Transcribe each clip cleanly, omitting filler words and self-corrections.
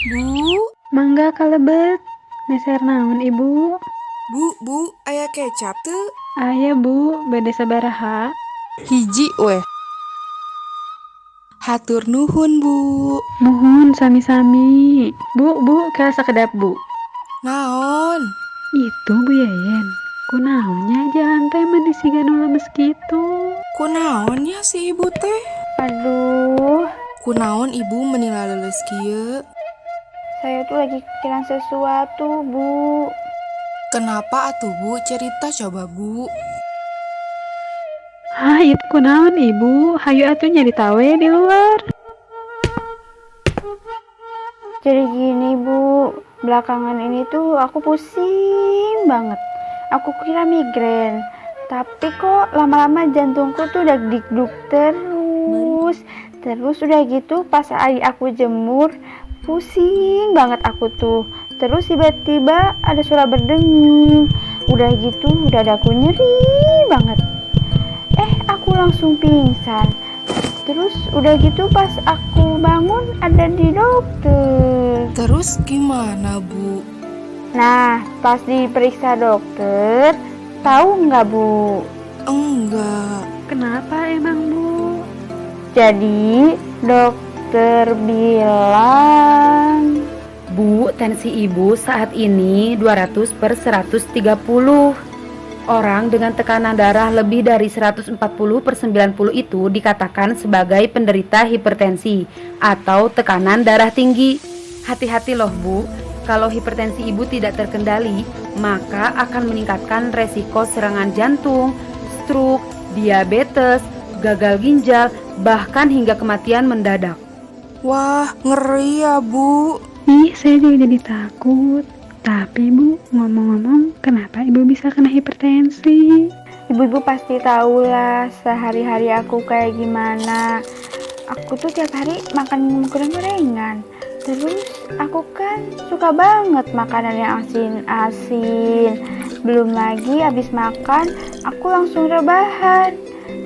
Bu, Mangga kalebet, neser naon ibu? bu, aya kecap teu? Aya bu, bade sabaraha? Hiji weh. Hatur nuhun, Bu. Nuhun sami-sami. Bu, kaya sakedap bu. Naon? Itu Bu Yeyen, kunaonnya jalan teh mah disiga nu lemes kitu. Kunaon ya si ibu teh? Aduh, Kunaon ibu menila leles kieu? saya tuh lagi kepikiran sesuatu, Bu. Kenapa atuh Bu? Cerita coba Bu. Hah, itu kunaon ibu? Hayu atuh nyari tawe di luar. Jadi gini, Bu. Belakangan ini tuh aku pusing banget. Aku kira migrain. Tapi kok lama-lama jantungku tuh udah dikduk terus. Terus udah gitu pas aku jemur, pusing banget aku tuh. Terus tiba-tiba ada suara berdenging. Udah gitu dadaku nyeri banget. Aku langsung pingsan. Terus udah gitu pas aku bangun ada di dokter. Terus gimana Bu? Nah, pas diperiksa dokter, tahu nggak Bu? Enggak. Kenapa emang bu? Jadi dokter bilang, Bu, tensi ibu saat ini 200/130. Orang dengan tekanan darah lebih dari 140/90 itu dikatakan sebagai penderita hipertensi atau tekanan darah tinggi. Hati-hati loh Bu, kalau hipertensi ibu tidak terkendali, maka akan meningkatkan resiko serangan jantung, stroke, diabetes, gagal ginjal, bahkan hingga kematian mendadak. Wah, ngeri ya Bu. Ih, saya juga jadi takut. Tapi bu, ngomong-ngomong, kenapa ibu bisa kena hipertensi? ibu-ibu pasti tahu lah sehari-hari aku kayak gimana. Aku tuh tiap hari makan goreng-gorengan. Terus aku kan suka banget makanan yang asin-asin. Belum lagi habis makan, aku langsung rebahan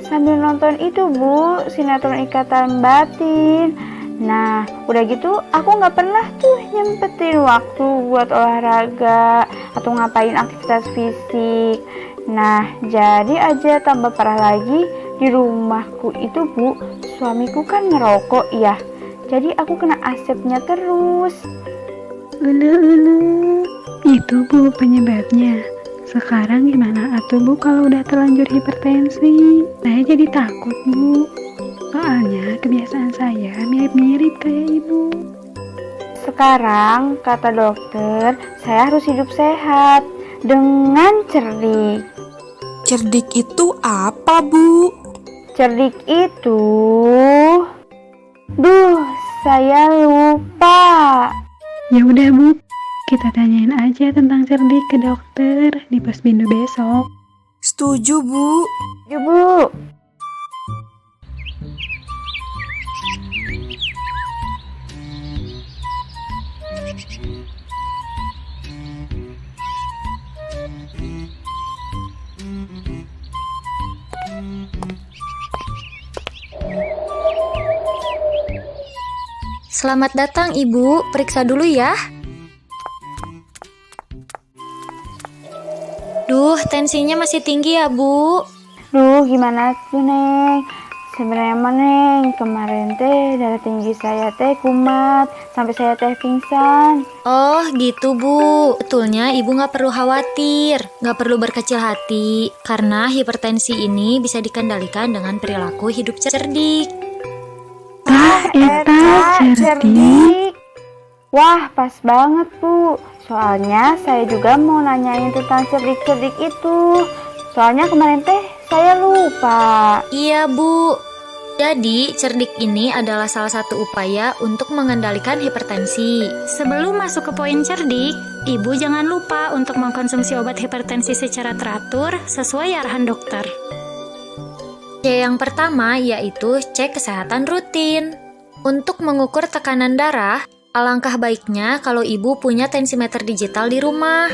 sambil nonton itu Bu, sinetron Ikatan Batin. Nah, udah gitu aku nggak pernah tuh nyempetin waktu buat olahraga atau ngapain aktivitas fisik. Nah, jadi aja tambah parah lagi di rumahku itu Bu, suamiku kan ngerokok ya. Jadi aku kena asapnya terus. Ulu. Itu bu penyebabnya. Sekarang gimana atuh bu kalau udah terlanjur hipertensi? Saya jadi takut bu. Soalnya kebiasaan saya mirip-mirip kayak ibu. Sekarang kata dokter, saya harus hidup sehat dengan cerdik. Cerdik itu apa Bu? Cerdik itu, saya lupa. Ya udah bu, kita tanyain aja tentang cerdik ke dokter di Posbindu besok. Setuju Bu. Yuk Bu. Selamat datang Ibu, periksa dulu ya. Duh, tensinya masih tinggi ya Bu. Gimana tuh Neng? Sebenarnya mah Neng, kemarin teh darah tinggi saya teh kumat sampai saya teh pingsan. Oh gitu Bu, betulnya Ibu gak perlu khawatir, gak perlu berkecil hati, karena hipertensi ini bisa dikendalikan dengan perilaku hidup cerdik. Eta cerdik. Wah, pas banget Bu. Soalnya saya juga mau nanyain tentang cerdik-cerdik itu. Soalnya kemarin teh saya lupa. Iya Bu, jadi cerdik ini adalah salah satu upaya untuk mengendalikan hipertensi. Sebelum masuk ke poin cerdik, Ibu jangan lupa untuk mengkonsumsi obat hipertensi secara teratur sesuai arahan dokter. Yang pertama yaitu cek kesehatan rutin. Untuk mengukur tekanan darah, alangkah baiknya kalau ibu punya tensimeter digital di rumah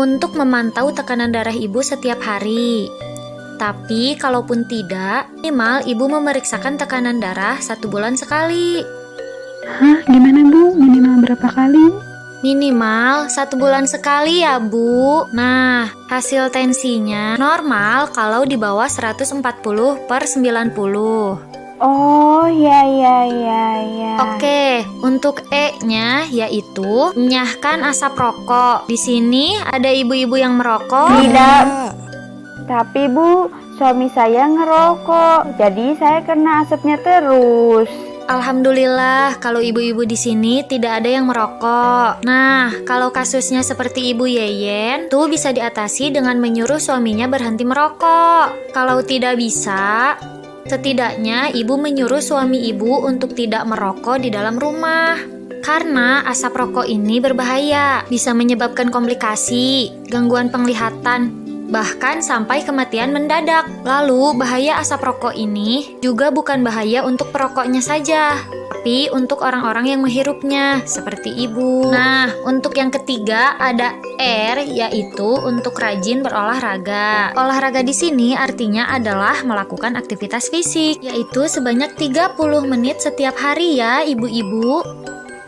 untuk memantau tekanan darah ibu setiap hari. Tapi kalaupun tidak, minimal ibu memeriksakan tekanan darah 1 bulan sekali. Hah, gimana bu? Minimal berapa kali? Minimal 1 bulan sekali ya, Bu. Nah, hasil tensinya normal kalau di bawah 140/90. Oh, ya. Oke, untuk E-nya yaitu nyahkan asap rokok. Di sini ada ibu-ibu yang merokok. Tidak. Tapi Bu, suami saya ngerokok, jadi saya kena asapnya terus. Alhamdulillah, kalau ibu-ibu di sini tidak ada yang merokok. Nah, kalau kasusnya seperti Ibu Yeyen, tuh bisa diatasi dengan menyuruh suaminya berhenti merokok. Kalau tidak bisa, setidaknya ibu menyuruh suami ibu untuk tidak merokok di dalam rumah. Karena asap rokok ini berbahaya, bisa menyebabkan komplikasi, gangguan penglihatan, bahkan sampai kematian mendadak. Lalu, bahaya asap rokok ini juga bukan bahaya untuk perokoknya saja, tapi untuk orang-orang yang menghirupnya, seperti ibu. Nah, untuk yang ketiga ada R, yaitu untuk rajin berolahraga. Olahraga di sini artinya adalah melakukan aktivitas fisik, yaitu sebanyak 30 menit setiap hari ya, ibu-ibu.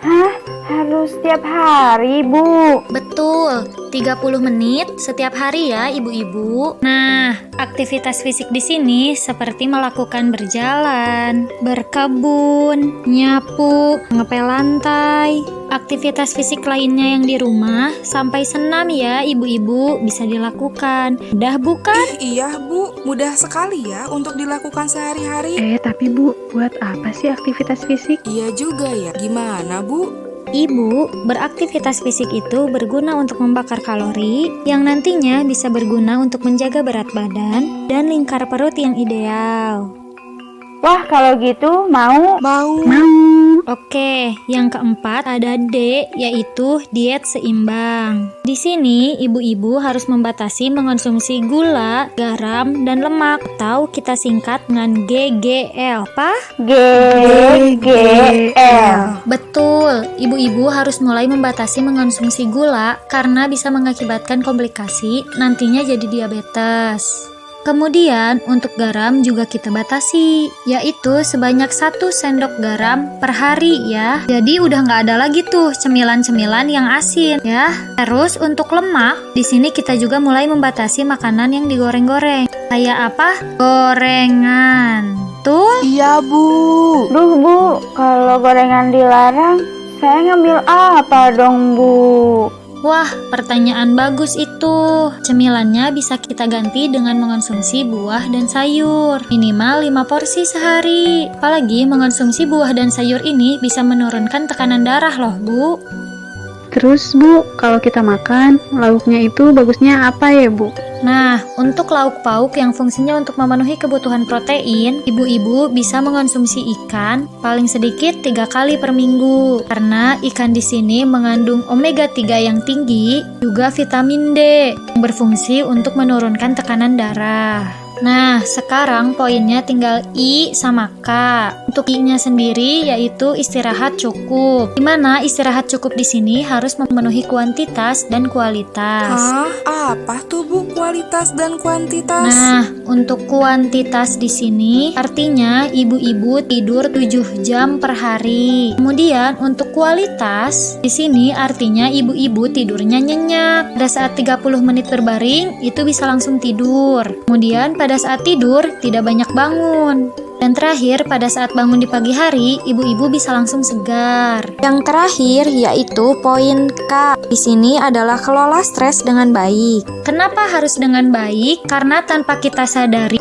Hah? Harus setiap hari, Bu? Betul, 30 menit setiap hari ya ibu-ibu. Nah, aktivitas fisik di sini seperti melakukan berjalan, berkebun, nyapu, ngepel lantai, aktivitas fisik lainnya yang di rumah, sampai senam ya ibu-ibu bisa dilakukan. Mudah bukan? Iya Bu, mudah sekali ya untuk dilakukan sehari-hari. Tapi Bu, buat apa sih aktivitas fisik? Iya juga ya, gimana Bu? Ibu, beraktivitas fisik itu berguna untuk membakar kalori yang nantinya bisa berguna untuk menjaga berat badan dan lingkar perut yang ideal. Wah, kalau gitu mau. Oke, yang keempat ada D, yaitu diet seimbang. Di sini, ibu-ibu harus membatasi mengonsumsi gula, garam, dan lemak, atau kita singkat dengan GGL. Apa? GGL. Betul, ibu-ibu harus mulai membatasi mengonsumsi gula karena bisa mengakibatkan komplikasi, nantinya jadi diabetes. Kemudian untuk garam juga kita batasi, yaitu sebanyak 1 sendok garam per hari ya. Jadi udah nggak ada lagi tuh cemilan-cemilan yang asin ya. Terus untuk lemak, di sini kita juga mulai membatasi makanan yang digoreng-goreng. Kayak apa? Gorengan. Tuh? Iya Bu. Duh Bu, kalau gorengan dilarang, saya ngambil apa dong Bu? Wah, pertanyaan bagus itu. Cemilannya bisa kita ganti dengan mengonsumsi buah dan sayur. Minimal 5 porsi sehari. Apalagi mengonsumsi buah dan sayur ini bisa menurunkan tekanan darah loh, Bu. Terus Bu, kalau kita makan, lauknya itu bagusnya apa ya Bu? Nah, untuk lauk pauk yang fungsinya untuk memenuhi kebutuhan protein, ibu-ibu bisa mengonsumsi ikan paling sedikit 3 kali per minggu. Karena ikan di sini mengandung omega 3 yang tinggi, juga vitamin D yang berfungsi untuk menurunkan tekanan darah. Nah, sekarang poinnya tinggal I sama K. Untuk I-nya sendiri yaitu istirahat cukup. Dimana istirahat cukup di sini harus memenuhi kuantitas dan kualitas. Hah? Apa tuh Bu kualitas dan kuantitas? Nah, untuk kuantitas di sini artinya ibu-ibu tidur 7 jam per hari. Kemudian untuk kualitas di sini artinya ibu-ibu tidurnya nyenyak. Pada saat 30 menit berbaring itu bisa langsung tidur. Kemudian pada saat tidur tidak banyak bangun. Dan terakhir, pada saat bangun di pagi hari, ibu-ibu bisa langsung segar. Yang terakhir yaitu poin K. Di sini adalah kelola stres dengan baik. Kenapa harus dengan baik? Karena tanpa kita sadari,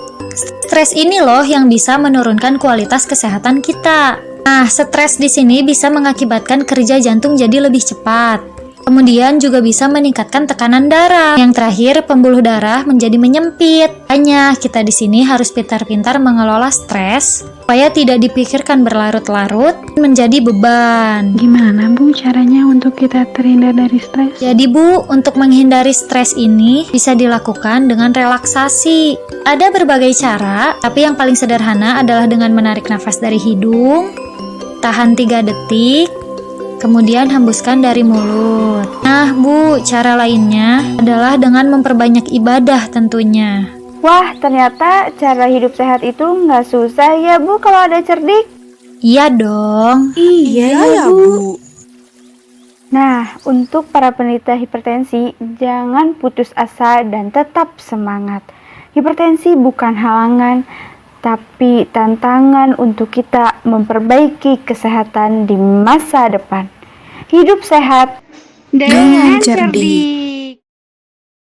stres ini loh yang bisa menurunkan kualitas kesehatan kita. Nah, stres di sini bisa mengakibatkan kerja jantung jadi lebih cepat. Kemudian juga bisa meningkatkan tekanan darah. Yang terakhir, pembuluh darah menjadi menyempit. Hanya kita di sini harus pintar-pintar mengelola stres supaya tidak dipikirkan berlarut-larut menjadi beban. Gimana Bu caranya untuk kita terhindar dari stres? Jadi Bu, untuk menghindari stres ini bisa dilakukan dengan relaksasi. Ada berbagai cara, tapi yang paling sederhana adalah dengan menarik nafas dari hidung, tahan 3 detik, kemudian hembuskan dari mulut. Nah Bu, cara lainnya adalah dengan memperbanyak ibadah tentunya. Wah, ternyata cara hidup sehat itu nggak susah ya Bu kalau ada cerdik. Iya dong. Iya ya Bu. Nah, untuk para penderita hipertensi, jangan putus asa dan tetap semangat. Hipertensi bukan halangan, tapi tantangan untuk kita memperbaiki kesehatan di masa depan. Hidup sehat Dengan cerdik.